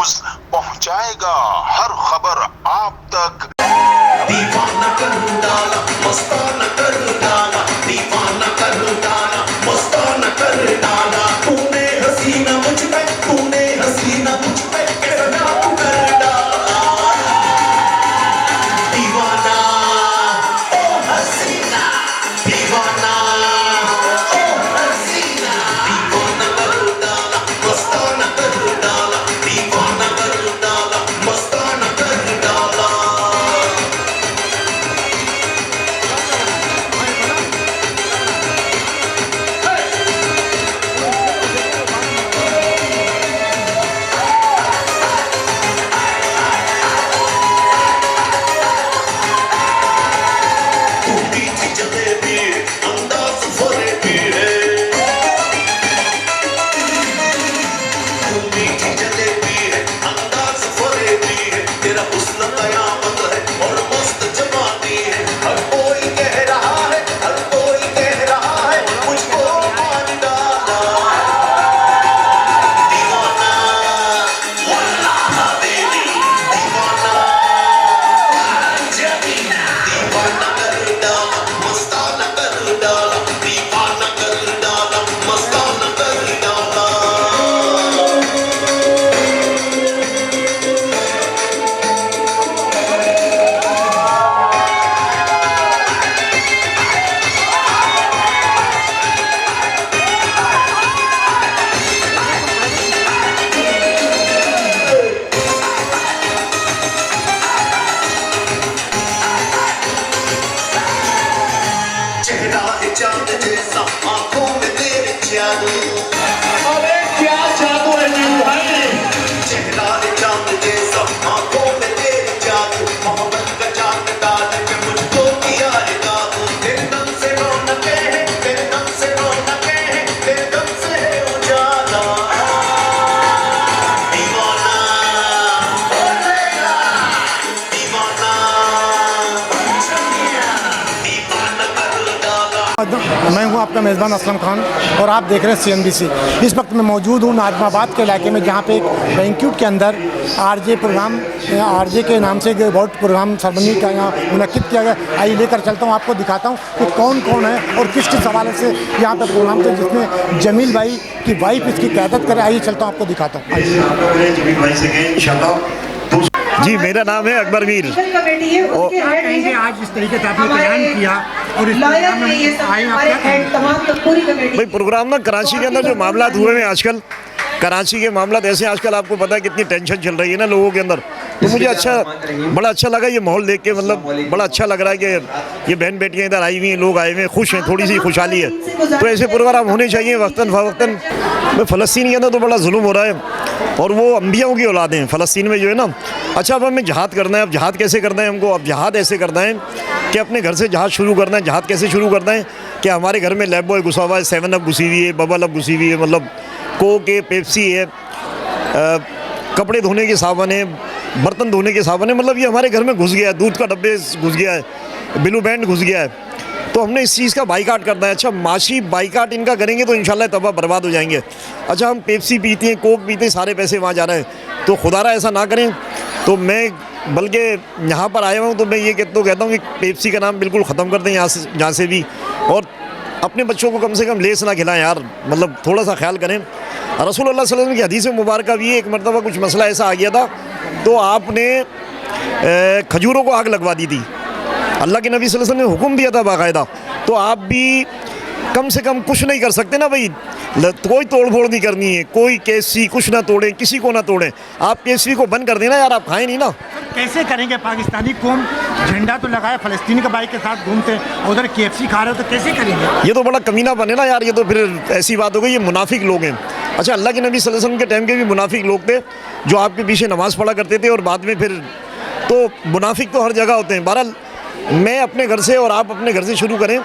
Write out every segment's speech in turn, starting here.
News पहुंचाएगा हर खबर आप तक। दीवाना कर डाला, मस्ताना कर डाला, दीवाना कर डाला, मस्ताना कर डाला। तूने हसीना मुझ पे, तूने हसीना मुझ पे कैसा नाम कर डाला। दीवाना ओ हसीना, दीवाना ओ हसीना, दीवाना कर डाला, मस्ताना कर डाला, दीवाना कर डाला, मस्ताना कर डाला। चेहरा है चांद जैसा, आंखों में तेरे जादू। अरे क्या जादू है जी भाई। चेहरा है चांद जैसा, आंखों में तेरे जादू। मोहब्बत का चांद डाल के मुझको किया है काबू। तेरे दम से रौनकें हैं, तेरे दम से रौनकें हैं, तेरे दम से है उजाला। दीवाना बोलेगा, दीवाना दीवाना कर डाला। मैं हूं आपका मेज़बान असलम खान और आप देख रहे हैं CNBC। इस वक्त मैं मौजूद हूं नाजमाबाद के इलाके में, जहां पे एक बैंक्वेट के अंदर आरजे के नाम से एक अवार्ड प्रोग्राम सेरेमनी का यहाँ मुनक्किद किया गया। आइए लेकर चलता हूँ, आपको दिखाता हूँ कि कौन कौन है और किस किस हवाले से यहाँ पर प्रोग्राम थे, जिसमें जमील भाई की वाइफ इसकी क़यादत करे। आइए चलता हूँ, आपको दिखाता हूँ। जमील भाई से जी, मेरा नाम है अकबर मीर। और कहेंगे आज इस तरीके से आपने बयान किया और इस प्रोग्राम में आए आप क्या कहेंगे? भाई प्रोग्राम में कराची के अंदर जो मामला हुए हैं आजकल, कराची के मामला ऐसे आजकल आपको पता है कितनी टेंशन चल रही है ना लोगों के अंदर। तो मुझे बड़ा अच्छा लगा ये माहौल देख के, मतलब बड़ा अच्छा लग रहा है कि ये बहन बेटियाँ इधर आई हुई हैं, लोग आए हुए हैं, खुश हैं, थोड़ी सी खुशहाली है। तो ऐसे प्रोग्राम होने चाहिए वक्तन फ़वक्तन। फ़लस्तीन के अंदर तो बड़ा जुल्म हो रहा है और वो अंबियाओं की औलाद हैं फ़लस्तीन में जो है ना। अच्छा, अब हमें जहाद करना है। अब जहाद कैसे करना है हमको? अब जहाद ऐसे करना है कि अपने घर से जहाद शुरू करना है। जहाद कैसे शुरू करना है कि हमारे घर में लाइफ बॉय घुसा हुआ है, 7 अप घुसी हुई है, बबल अप घुसी हुई है, मतलब कोक है, पेप्सी है, कपड़े धोने के साबुन है, बर्तन धोने के साबुन है, मतलब ये हमारे घर में घुस गया है। दूध का डब्बे घुस गया है, ब्लू बैंड घुस गया है। तो हमने इस चीज़ का बाइकाट करना है। अच्छा, माशी बाइकाट इनका करेंगे तो इंशाल्लाह तबाह बर्बाद हो जाएंगे। अच्छा, हम पेप्सी पीते हैं, कोक पीते हैं, सारे पैसे वहाँ जा रहे हैं। तो खुदारा ऐसा ना करें। तो मैं बल्कि यहाँ पर आया हूँ तो मैं ये कहता हूँ कि पेप्सी का नाम बिल्कुल ख़त्म कर दें यहाँ से भी, और अपने बच्चों को कम से कम लेस ना खिलाएं यार, मतलब थोड़ा सा ख्याल करें। रसूलुल्लाह सल्लल्लाहु अलैहि वसल्लम की हदीस मुबारक भी एक मरतबा कुछ मसला ऐसा आ गया था तो आपने खजूरों को आग लगवा दी थी। अल्लाह के नबी सल्लल्लाहु अलैहि वसल्लम ने हुक्म दिया था बाकायदा। तो आप भी कम से कम कुछ नहीं कर सकते ना भाई, कोई तोड़ फोड़ नहीं करनी है, कोई केसी कुछ ना तोड़ें, किसी को ना तोड़ें। आप केसी को बंद कर देना यार, आप खाएं नहीं ना। कैसे करेंगे? पाकिस्तानी कौम झंडा तो लगाए, फ़लस्तीनी का बाइक के साथ घूमते, उधर KFC खा रहे हो, तो कैसे करेंगे? ये तो बड़ा कमीना बने ना यार, ये तो फिर ऐसी बात हो गई, ये मुनाफिक लोग हैं। अच्छा, अल्लाह के नबी सल्लल्लाहु अलैहि वसल्लम के टाइम के भी मुनाफिक लोग थे जो आपके पीछे नमाज़ पढ़ा करते थे और बाद में फिर तो मुनाफिक तो हर जगह होते हैं। बहरहाल मैं अपने घर से और आप अपने घर से शुरू करें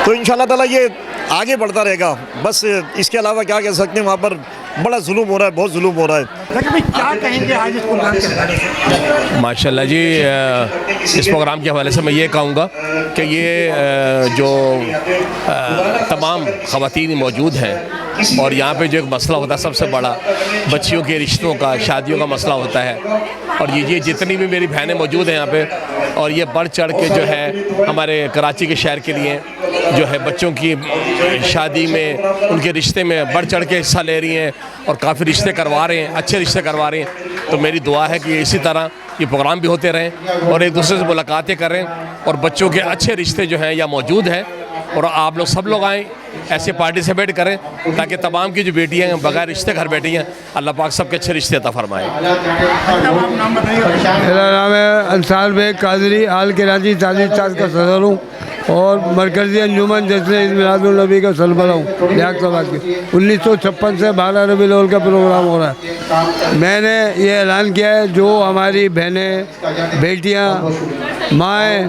तो इंशाअल्लाह ताला ये आगे बढ़ता रहेगा। बस इसके अलावा क्या कह सकते हैं, वहाँ पर बड़ा जुल्म हो रहा है, बहुत जुल्म हो रहा है। लेकिन भाई क्या कहेंगे आज इस प्रोग्राम के हवाले से? माशाल्लाह जी, इस प्रोग्राम के हवाले से मैं ये कहूँगा कि ये जो तमाम ख़वातीन मौजूद हैं और यहाँ पे जो एक मसला होता है सबसे बड़ा, बच्चियों के रिश्तों का, शादियों का मसला होता है, और ये जितनी भी मेरी बहनें मौजूद हैं यहाँ पे, और ये बढ़ चढ़ के जो है हमारे कराची के शहर के लिए जो है बच्चों की शादी में, उनके रिश्ते में बढ़ चढ़ के हिस्सा ले रही हैं और काफ़ी रिश्ते करवा रहे हैं, अच्छे रिश्ते करवा रहे हैं। तो मेरी दुआ है कि इसी तरह ये प्रोग्राम भी होते रहें और एक दूसरे से मुलाकातें करें और बच्चों के अच्छे रिश्ते जो हैं या मौजूद हैं, और आप लोग सब लोग आएँ, ऐसे पार्टिसिपेट करें ताकि तमाम की जो बेटियां हैं बगैर रिश्ते घर बैठी हैं, अल्लाह पाक सबके अच्छे रिश्ते अता फरमाए। मेरा नाम है अंसार बेग कादरी, आल कराची तालीम साज का सदर हूँ और मरकज़ी अंजुमन जश्न ईद मिलादुन्नबी का सरबराह हूँ लियाकताबाद के। 1956 से 12 रबीउल अव्वल का प्रोग्राम हो रहा है। मैंने ये ऐलान किया है, जो हमारी बहनें, बेटियाँ, माएँ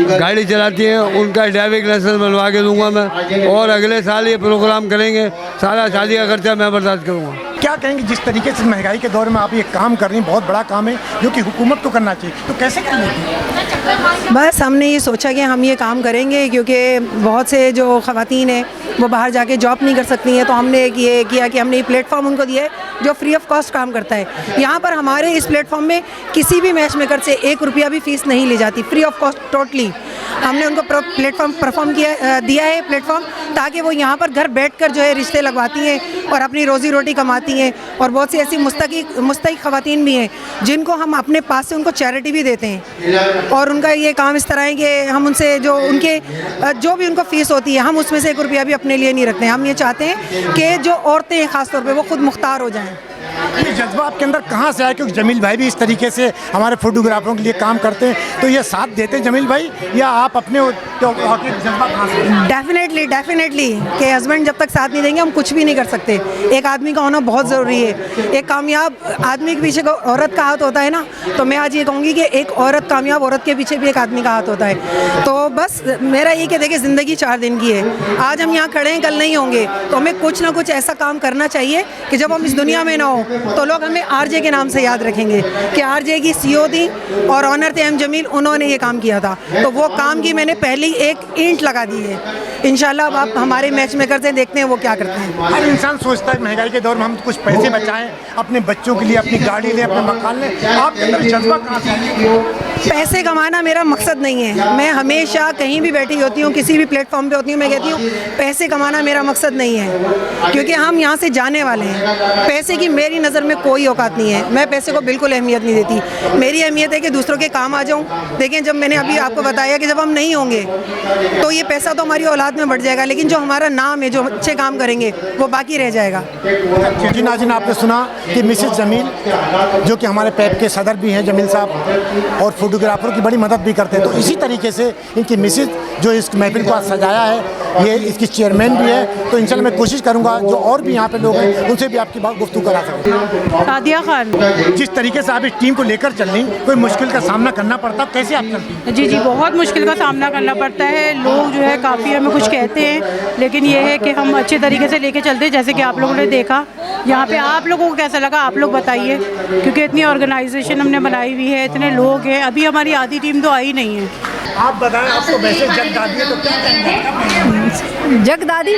गाड़ी चलाती हैं उनका ड्राइविंग लाइसेंस बनवा के दूँगा मैं, और अगले साल ये प्रोग्राम करेंगे, सारा शादी का खर्चा मैं बर्दाश्त करूँगा। क्या कहेंगे जिस तरीके से महंगाई के दौर में आप ये काम कर रही हैं, बहुत बड़ा काम है जो कि हुकूमत को करना चाहिए, तो कैसे कर लेंगे? बस हमने ये सोचा कि हम ये काम करेंगे क्योंकि बहुत से जो ख़वातीन हैं वो बाहर जाके जॉब नहीं कर सकती हैं, तो हमने ये किया कि हमने ये प्लेटफॉर्म उनको दिया है जो फ्री ऑफ कॉस्ट काम करता है। यहाँ पर हमारे इस प्लेटफॉर्म में किसी भी मैच मेकर से 1 रुपया भी फ़ीस नहीं ली जाती, फ्री ऑफ कॉस्ट टोटली। हमने उनको प्लेटफॉर्म दिया है प्लेटफॉर्म, ताकि वो यहाँ पर घर बैठकर जो है रिश्ते लगवाती हैं और अपनी रोज़ी रोटी कमाती हैं। और बहुत सी ऐसी मुस्तहिक ख़वातीन भी हैं जिनको हम अपने पास से उनको चैरिटी भी देते हैं, और उनका ये काम इस तरह है कि हम उनसे जो भी उनको फ़ीस होती है, हम उसमें से 1 रुपया भी अपने लिए नहीं रखते हैं। हम ये चाहते हैं कि जो औरतें हैं ख़ास तौर पे वो खुद मुख्तार हो जाएं। ये जज्बा आपके अंदर कहाँ से आया? क्योंकि जमील भाई भी इस तरीके से हमारे फोटोग्राफरों के लिए काम करते हैं, तो ये साथ देते हैं जमील भाई, या आप अपने जज्बा कहाँ से? डेफिनेटली कि हस्बैंड जब तक साथ नहीं देंगे हम कुछ भी नहीं कर सकते। एक आदमी का होना बहुत ज़रूरी है। एक कामयाब आदमी के पीछे औरत का हाथ होता है ना, तो मैं आज ये कहूँगी कि एक कामयाब औरत के पीछे भी एक आदमी का हाथ होता है। तो बस मेरा ये कि देखिए, ज़िंदगी 4 दिन की है। आज हम यहाँ खड़े हैं, कल नहीं होंगे, तो हमें कुछ ना कुछ ऐसा काम करना चाहिए कि जब हम इस दुनिया में ना हो तो लोग हमें आरजे के नाम से याद रखेंगे कि आरजे की सीईओ थी और ऑनर थे एम जमील, उन्होंने ये काम किया था। तो वो काम की मैंने पहले ही एक ईंट लगा दी है। इंशाल्लाह अब आप हमारे मैच मेकर से देखते हैं वो क्या करते हैं। हर इंसान सोचता है महंगाई के दौर में हम कुछ पैसे बचाएं, अपने बच्चों के लिए अपनी गाड़ी लें, अपने मकान लें। आपके अंदर जज्बा कहाँ से आया? पैसे कमाना मेरा मकसद नहीं है। मैं हमेशा कहीं भी बैठी होती हूँ, किसी भी प्लेटफॉर्म पे होती हूँ, मैं कहती हूँ पैसे कमाना मेरा मकसद नहीं है, क्योंकि हम यहाँ से जाने वाले हैं। पैसे की मेरी नज़र में कोई औकात नहीं है। मैं पैसे को बिल्कुल अहमियत नहीं देती। मेरी अहमियत है कि दूसरों के काम आ जाऊँ। देखें, जब मैंने अभी आपको बताया कि जब हम नहीं होंगे तो ये पैसा तो हमारी औलाद में बढ़ जाएगा, लेकिन जो हमारा नाम है, जो अच्छे काम करेंगे, वो बाकी रह जाएगा। जी नाज़रीन, आपने सुना कि मिसेस जमील, जो कि हमारे पैप के सदर भी हैं जमील साहब, और फोटोग्राफरों की बड़ी मदद भी करते हैं। तो इसी तरीके से इनकी मिसेज जो इस महफिल को आज सजाया है, ये इसकी चेयरमैन भी है। तो इंशाल्लाह मैं कोशिश करूँगा जो और भी यहाँ पे लोग हैं उनसे भी आपकी बात गुफ्तगू करा सकूँ। सादिया खान। जिस तरीके से आप इस टीम को लेकर चल रही, कोई मुश्किल का सामना करना पड़ता, कैसे आप चलती हैं? जी, बहुत मुश्किल का सामना करना पड़ता है। लोग जो है काफ़ी हमें कुछ कहते हैं, लेकिन ये है कि हम अच्छे तरीके से लेके चलते हैं। जैसे कि आप लोगों ने देखा यहाँ पे, आप लोगों को कैसा लगा आप लोग बताइए, क्योंकि इतनी ऑर्गेनाइजेशन हमने बनाई हुई है, इतने लोग हैं। अभी हमारी आधी टीम तो आई नहीं है। आप बताएं, आपको वैसे जग दादी है तो क्या कहेंगे? जग दादी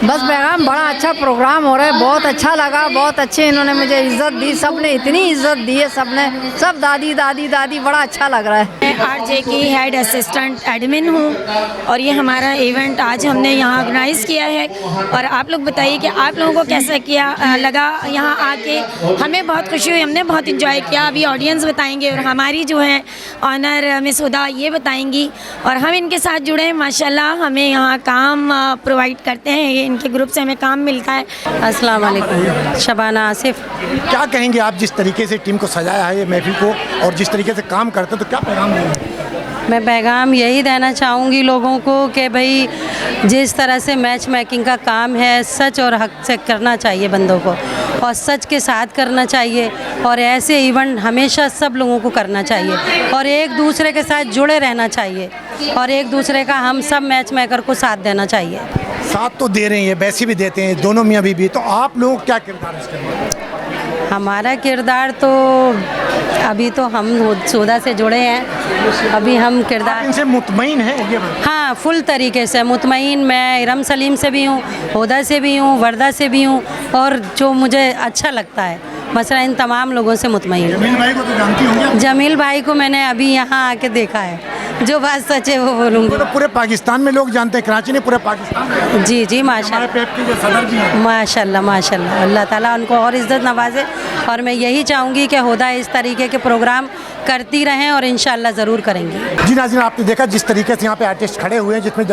बस पैगाम, बड़ा अच्छा प्रोग्राम हो रहा है, बहुत अच्छा लगा, बहुत अच्छे इन्होंने मुझे इज़्ज़त दी, सब ने इतनी इज़्ज़त दी है, सब दादी दादी दादी, बड़ा अच्छा लग रहा है। मैं आरजे की हेड असिस्टेंट एडमिन हूँ और ये हमारा इवेंट आज हमने यहाँ ऑर्गेनाइज़ किया है। और आप लोग बताइए कि आप लोगों को कैसा लगा यहाँ आके। हमें बहुत खुशी हुई, हमने बहुत इंजॉय किया। अभी ऑडियंस बताएंगे और हमारी जो है ऑनर मिस हुदा ये बताएंगी, और हम इनके साथ जुड़े हैं। माशाल्लाह हमें यहाँ काम प्रोवाइड करते हैं, इनके ग्रुप से हमें काम मिलता है। अस्सलाम वालेकुम, शबाना आसिफ। क्या कहेंगे आप जिस तरीके से टीम को सजाया है ये महफिल को, और जिस तरीके से काम करते हैं, तो क्या पैगाम देंगे? मैं पैगाम यही देना चाहूँगी लोगों को कि भाई जिस तरह से मैच मेकिंग का काम है, सच और हक से करना चाहिए बंदों को, और सच के साथ करना चाहिए। और ऐसे इवेंट हमेशा सब लोगों को करना चाहिए और एक दूसरे के साथ जुड़े रहना चाहिए। और एक दूसरे का हम सब मैच मेकर को साथ देना चाहिए। साथ तो दे रही हैं, वैसे भी देते हैं दोनों मियाँ बीवी, तो आप लोगों का क्या किरदार है इसके अंदर? हमारा किरदार तो अभी तो हम सौदा से जुड़े हैं, अभी हम किरदार इनसे मुतमईन है ये बात? हाँ फुल तरीके से मुतमईन। मैं इरम सलीम से भी हूँ, होदा से भी हूँ, वर्दा से भी हूँ, और जो मुझे अच्छा लगता है मसला इन तमाम लोगों से मुतमईन। जमील भाई को तो जानती होंगे? जमील भाई को मैंने अभी यहाँ आके देखा है, जो बात सच है वो बोलूँगी। तो पूरे पाकिस्तान में लोग जानते हैं, कराची नहीं पूरे पाकिस्तान में। जी जी माशाल्लाह, हमारे पेप के जो सदर भी हैं। माशाल्लाह माशाल्लाह, अल्लाह ताला उनको और इज़्ज़त नवाजे। और मैं यही चाहूँगी कि हुदा इस तरीके के प्रोग्राम करती रहें और इंशाल्लाह ज़रूर करेंगी। जी नाज़रीन, आपने देखा जिस तरीके से यहाँ पे आर्टिस्ट खड़े हुए हैं, जिसमें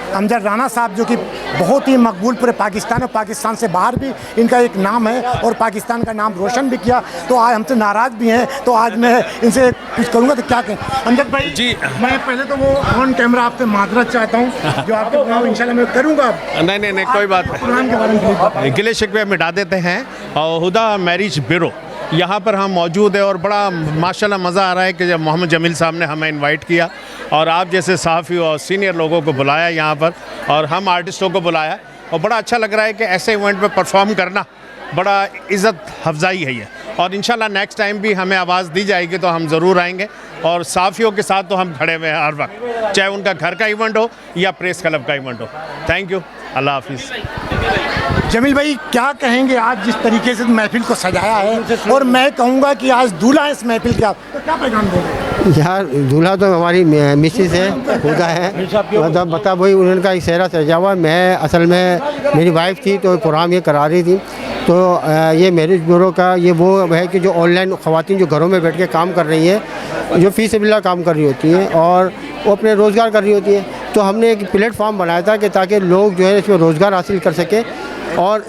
अमजद राना साहब जो कि बहुत ही मकबूल पूरे पाकिस्तान और पाकिस्तान से बाहर भी इनका एक नाम है और पाकिस्तान का नाम रोशन भी किया, तो आज हमसे नाराज़ भी हैं। तो आज मैं इनसे कुछ करूँगा तो क्या कहें अमजद भाई? जी मैं पहले तो वो ऑन कैमरा आपसे माजरत चाहता हूँ, जो आपके प्रोग्राम इंशाल्लाह मैं करूँगा। नहीं कोई बात प्रोग्राम के बारे में गिले शिकवे मिटा देते हैं। और हुदा मैरिज ब्यूरो यहाँ पर हम मौजूद है और बड़ा माशाल्लाह मज़ा आ रहा है कि जब मोहम्मद जमील साहब ने हमें इनवाइट किया और आप जैसे सहाफ़ी और सीनियर लोगों को बुलाया यहाँ पर, और हम आर्टिस्टों को बुलाया, और बड़ा अच्छा लग रहा है कि ऐसे इवेंट पे परफॉर्म करना बड़ा इज़्ज़त अफजाई है ये। और इंशाल्लाह नेक्स्ट टाइम भी हमें आवाज़ दी जाएगी तो हम ज़रूर आएंगे, और सहाफ़ियों के साथ तो हम खड़े हुए हैं हर वक्त, चाहे उनका घर का इवेंट हो या प्रेस क्लब का इवेंट हो। थैंक यू, अल्लाह हाफिज़। जमील भाई क्या कहेंगे, आज जिस तरीके से महफिल को सजाया है, और मैं कहूँगा कि आज दूल्हा है इस महफिल का, तो क्या पैगाम देंगे? यार दूल्हा तो हमारी मिसेस है, खुदा है, मतलब बता भाई उनका एक सेहरा सजा हुआ। मैं असल में मेरी वाइफ थी तो प्रोग्राम ये करा रही थी, तो ये मैरिज ब्यूरो का ये वो है कि जो ऑनलाइन ख़वातीन जो घरों में बैठ के काम कर रही हैं, जो फ़ी सबिल्लाह काम कर रही होती हैं और वो अपने रोज़गार कर रही होती है, तो हमने एक प्लेटफॉर्म बनाया था कि ताकि लोग जो है इसमें रोज़गार हासिल कर सकें। और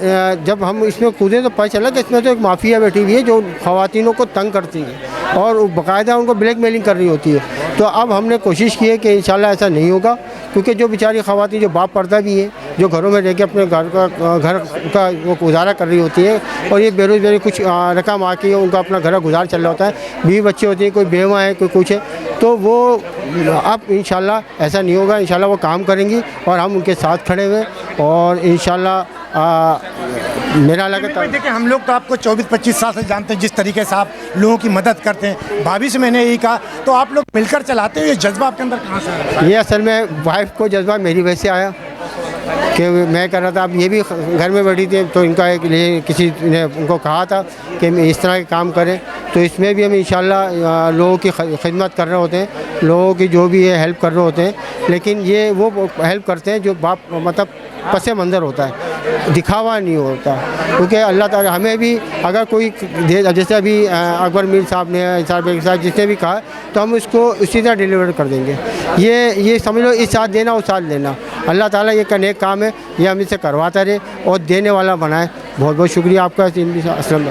जब हम इसमें कूदे तो पता चला कि इसमें तो एक माफिया बैठी हुई है जो ख़वातीनों को तंग करती है और बाकायदा उनको ब्लैकमेलिंग कर रही होती है। तो अब हमने कोशिश की है कि इंशाल्लाह ऐसा नहीं होगा, क्योंकि जो बेचारी ख़वातीन जो बाप पर्दा भी है, जो घरों में रह के अपने घर का वो गुजारा कर रही होती है, और ये बेरोज़गारी कुछ रकम आके उनका अपना घर गुजार चल रहा होता है, बीवी बच्चे होते हैं, कोई बेवा है कोई कुछ है, तो वो अब इंशाल्लाह ऐसा नहीं होगा। इंशाल्लाह वो काम करेंगी और हम उनके साथ खड़े हुए, और इंशाल्लाह मेरा लगा। देखिए हम लोग तो आपको 24-25 साल से जानते हैं, जिस तरीके से आप लोगों की मदद करते हैं। भाभी से मैंने यही कहा, तो आप लोग मिलकर चलाते हो, ये जज्बा आपके अंदर कहाँ से आया? ये असल में वाइफ को जज्बा मेरी वजह से आया कि मैं कर रहा था, अब ये भी घर में बैठी थी, तो इनका एक लिए किसी ने उनको कहा था कि इस तरह के काम करें, तो इसमें भी हम इंशाल्लाह लोगों की खिदमत कर रहे होते हैं, लोगों की जो भी है हेल्प कर रहे होते हैं, लेकिन ये वो हेल्प करते हैं जो बाप मतलब पस मंज़र होता है, दिखावा नहीं होता। क्योंकि अल्लाह ताला हमें भी अगर कोई जैसे अभी अकबर मीर साहब ने साहब जिसने भी कहा, तो हम उसको उसी तरह डिलीवर कर देंगे। ये समझ लो, इस साथ देना उस साथ लेना, अल्लाह ताला ये का नेक काम है, ये हम इसे करवाता रहे और देने वाला बनाए। बहुत बहुत शुक्रिया आपका। अस्सलाम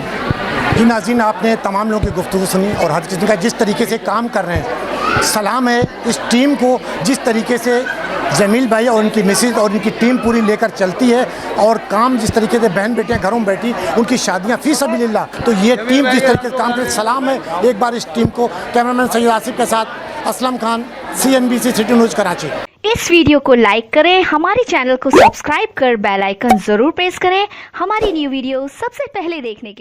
जी नाज़रीन, आपने तमाम लोगों की गुफ्तगू सुनी और हर चीज़ का जिस तरीके से काम कर रहे हैं, सलाम है इस टीम को, जिस तरीके से जमील भाई और उनकी मिसेज और उनकी टीम पूरी लेकर चलती है, और काम जिस तरीके से बहन बेटियां घरों में बैठी उनकी शादियां फ़ी सबिलिल्लाह, तो ये टीम जिस तरीके से काम करती, सलाम है एक बार इस टीम को। कैमरामैन सैयद आसिफ के साथ Aslam Khan, CNBC city news Karachi. इस वीडियो को लाइक करें, हमारे चैनल को सब्सक्राइब कर बेल आइकन ज़रूर प्रेस करें हमारी न्यू वीडियो सबसे पहले देखने के लिए।